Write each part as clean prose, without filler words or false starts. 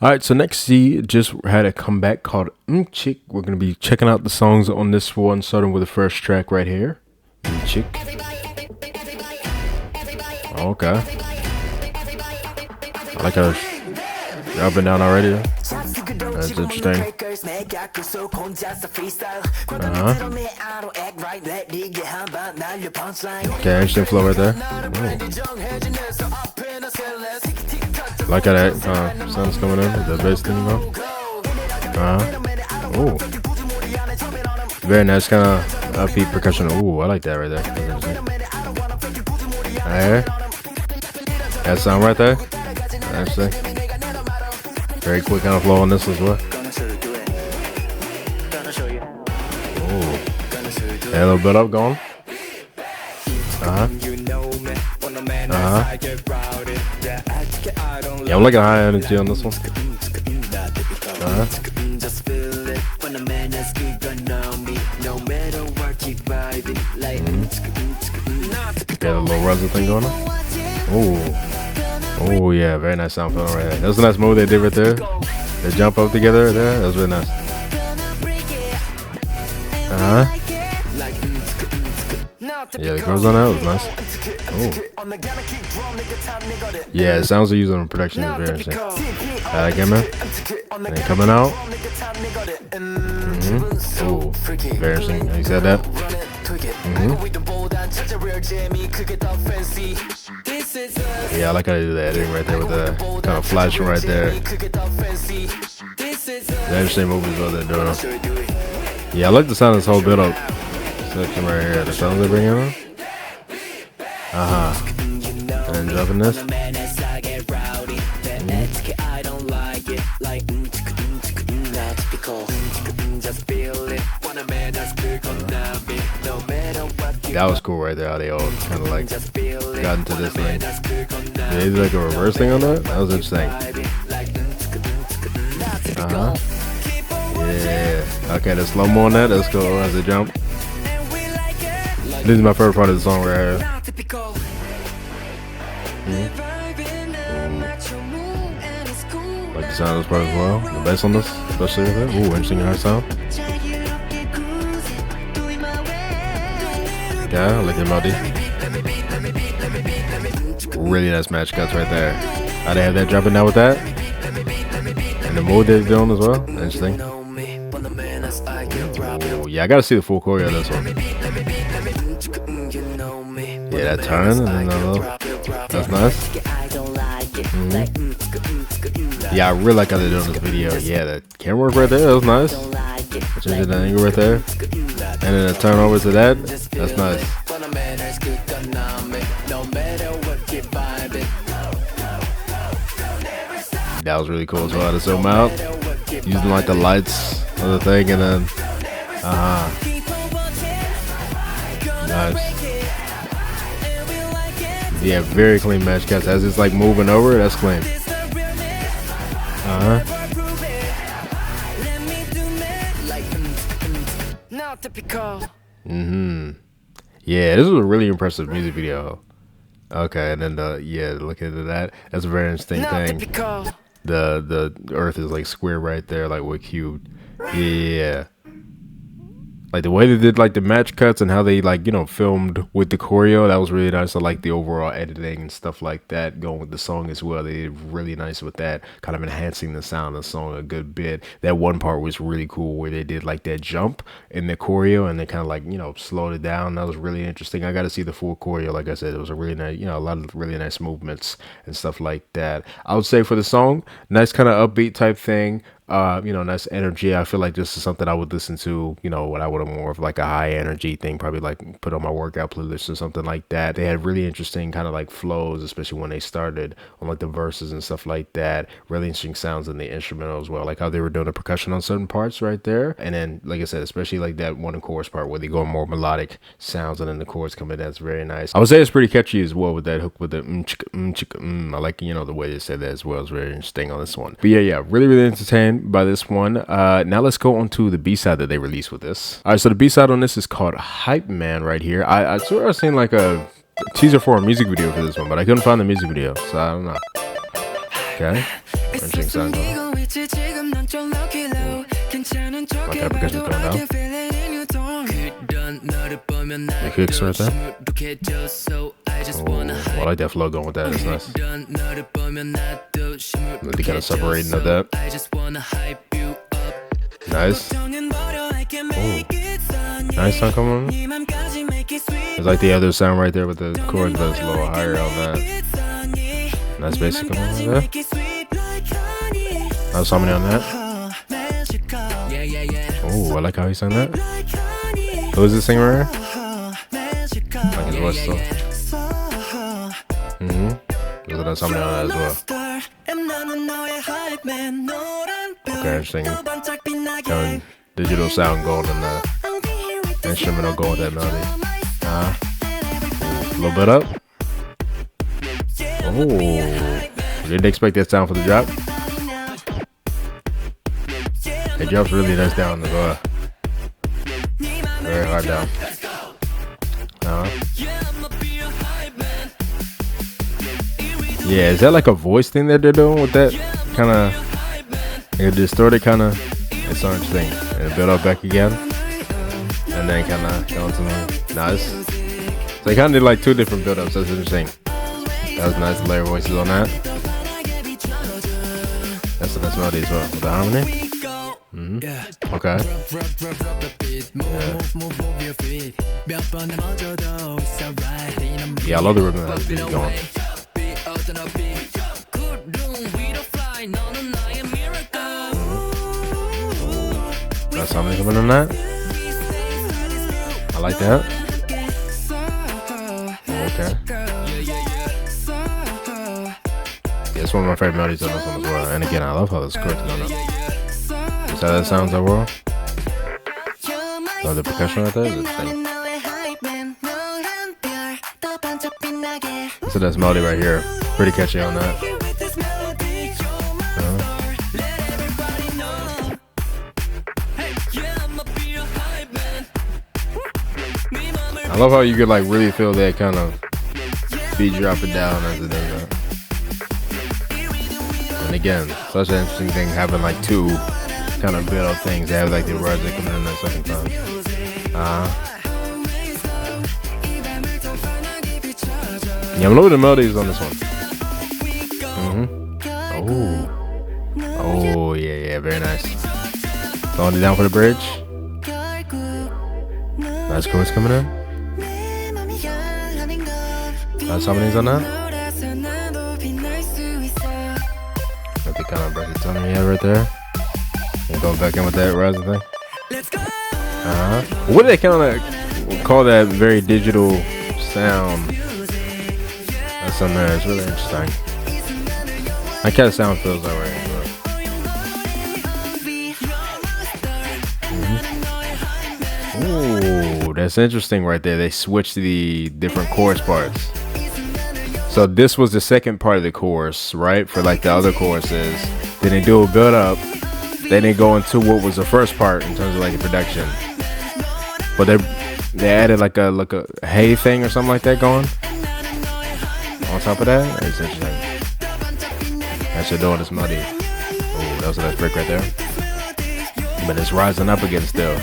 Alright, so NEXZ just had a comeback called Mmchk. We're going to be checking out the songs on this one, starting with the first track right here. Mmchk. Okay. I like how it's up and down already. That's interesting. Okay, interesting flow right there. Like how that sound's coming in, the bass thing, Oh, very nice, kind of upbeat percussion. Ooh, I like that right there. There, that sound right there. Actually, very quick kind of flow on this as well. Ooh, yeah, a little bit up going. Yeah, I'm liking high energy on this one. Got a little Russell thing going on. Oh yeah, very nice sound feeling right there. That was a nice move they did right there. They jump up together right there. That was really nice. Yeah, the chorus on that was nice. Oh. Yeah, the sounds they're using in production is very interesting. I like it, man. And then coming out. Oh, very interesting. You said that. Yeah, I like how they do the editing right there with the kind of flashing right there. The interesting movies what they're doing. Yeah, I like the sound of this whole build up section right here. The sounds they bring in. And then dropping this. That was cool right there, how they all kind of like got into this thing. Yeah, they did like a reverse thing on that. That was interesting. Yeah. Okay, the slow mo on that. That's cool as they jump. This is my favorite part of the song right here. Like the sound of this part as well. The bass on this, especially with it. Ooh, interesting high sound. Yeah, I like the melody. Really nice match cuts right there. How they have that jumping down with that. And the move they're doing as well. Interesting. Ooh, yeah, I gotta see the full choreo of this one. Yeah, that turn and then that little. That's nice. Yeah, I really like how they're doing this video. Yeah, that camera work right there, that was nice. Changing the angle right there. And then a turn over to that. That's nice. That was really cool as well to zoom out. Using like the lights of the thing and then nice. Yeah, very clean match cuts. As it's like moving over, that's clean. Yeah, this was a really impressive music video. Okay, and then looking into that, that's a very interesting thing. The Earth is like square right there, like what cubed. Yeah. Like the way they did like the match cuts and how they like, you know, filmed with the choreo, that was really nice. I like the overall editing and stuff like that going with the song as well. They did really nice with that, kind of enhancing the sound of the song a good bit. That one part was really cool where they did like that jump in the choreo and they kind of like, you know, slowed it down. That was really interesting. I got to see the full choreo. Like I said, it was a really nice, you know, a lot of really nice movements and stuff like that. I would say for the song, nice kind of upbeat type thing. You know, nice energy. I feel like this is something I would listen to, you know, when I would have more of like a high energy thing, probably like put on my workout playlist or something like that. They had really interesting kind of like flows, especially when they started on like the verses and stuff like that. Really interesting sounds in the instrumental as well, like how they were doing the percussion on certain parts right there. And then, like I said, especially like that one chorus part where they go more melodic sounds and then the chords come in. That's very nice. I would say it's pretty catchy as well with that hook with the I like, you know, the way they said that as well. It's very interesting on this one. But yeah, really entertained by this one. Now let's go on to the B-side that they released with this. All right, so the B-side on this is called HYPEMAN right here. I sort of seen like a teaser for a music video for this one, but I couldn't find the music video, so I don't know. Okay, interesting sound. My kind of percussion going down. The kicks right there. Oh, I like that flow going with that. It's nice. They kind of separating of that. Nice. Oh. Nice sound coming on. It's like the other sound right there with the chord that's a little higher on that. Nice bass coming on right there. Nice harmony on that. Oh, I like how he sang that. Who is this singer right here? I like his voice still. There's a nice harmony on that as well. Okay, interesting. Kind of digital sound going in the instrumental going with that melody. A little bit up. Oh, didn't expect that sound for the drop. It drops really nice down as well. Very hard down. Yeah, is that like a voice thing that they're doing with that kind of like a distorted kind of? It's so interesting. And build up back again, and then kind of go into the nice. So they kind of did like two different build-ups. That's interesting. That was nice layer voices on that. That's a nice melody as well with the harmony. Okay. Yeah, I love the rhythm that the beat going. That's something coming on that. I like that. Okay. Yeah, it's one of my favorite melodies on this one as well. And again, I love how the script is on it. Is how that sounds overall? Oh, the percussion right there is interesting. So that's melody right here. Pretty catchy on that. I love how you could like really feel that kind of beat dropping down as it does that. And again, such an interesting thing having like two kind of build up things. They have like the words that come in that second time. Yeah, I'm loving the melodies on this one. Oh, yeah, very nice. Throwing it down for the bridge. Nice chorus coming in. Nice harmonies on that. Got the kind of breaky tone you have right there. And going back in with that rising thing. What do they kind of call that very digital sound? That's on there. It's really interesting. That kind of sound feels that way. Ooh, that's interesting right there. They switched the different chorus parts. So this was the second part of the chorus, right? For like the other choruses. Then they do a build up. Then they go into what was the first part in terms of like the production. But they added like a hey thing or something like that going on top of that. That's interesting. That should do this melody. Oh, that was a nice break right there. But it's rising up again still.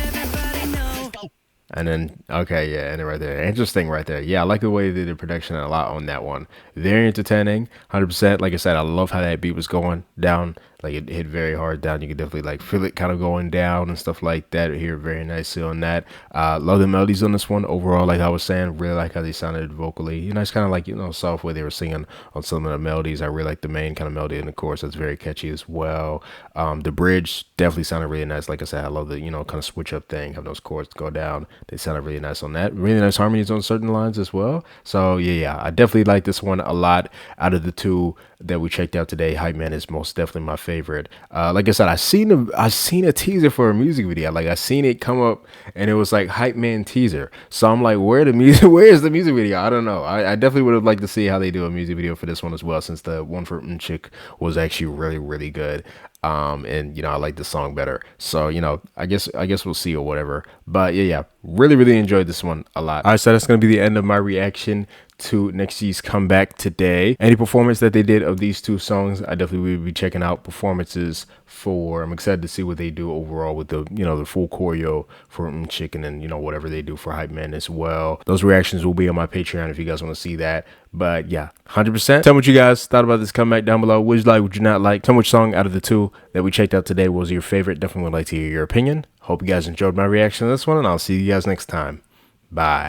And then, okay, yeah, and right there. Interesting right there. Yeah, I like the way they did the production a lot on that one. Very entertaining, 100%. Like I said, I love how that beat was going down. Like, it hit very hard down. You could definitely, like, feel it kind of going down and stuff like that. Here, very nicely on that. Love the melodies on this one. Overall, like I was saying, really like how they sounded vocally. You know, it's kind of like, you know, soft way they were singing on some of the melodies. I really like the main kind of melody in the chorus. That's very catchy as well. The bridge definitely sounded really nice. Like I said, I love the, you know, kind of switch up thing, have those chords go down. They sounded really nice on that. Really nice harmonies on certain lines as well. So yeah, I definitely like this one a lot. Out of the two that we checked out today, HYPEMAN is most definitely my favorite. Like I said, I seen a teaser for a music video. Like I seen it come up and it was like HYPEMAN teaser. So I'm like, where is the music video? I don't know. I definitely would have liked to see how they do a music video for this one as well, since the one for Mmchk was actually really, really good. And you know, I like the song better. So, you know, I guess we'll see or whatever. But yeah, Really enjoyed this one a lot. All right, so that's going to be the end of my reaction to NEXZ's comeback today. Any performance that they did of these two songs, I definitely will be checking out performances for. I'm excited to see what they do overall with the, the full choreo for Mmchk, and then, whatever they do for HYPEMAN as well. Those reactions will be on my Patreon if you guys want to see that. But yeah, 100%. Tell me what you guys thought about this comeback down below. Would you like, would you not like? Tell me which song out of the two that we checked out today was your favorite. Definitely would like to hear your opinion. Hope you guys enjoyed my reaction to this one, and I'll see you guys next time. Bye.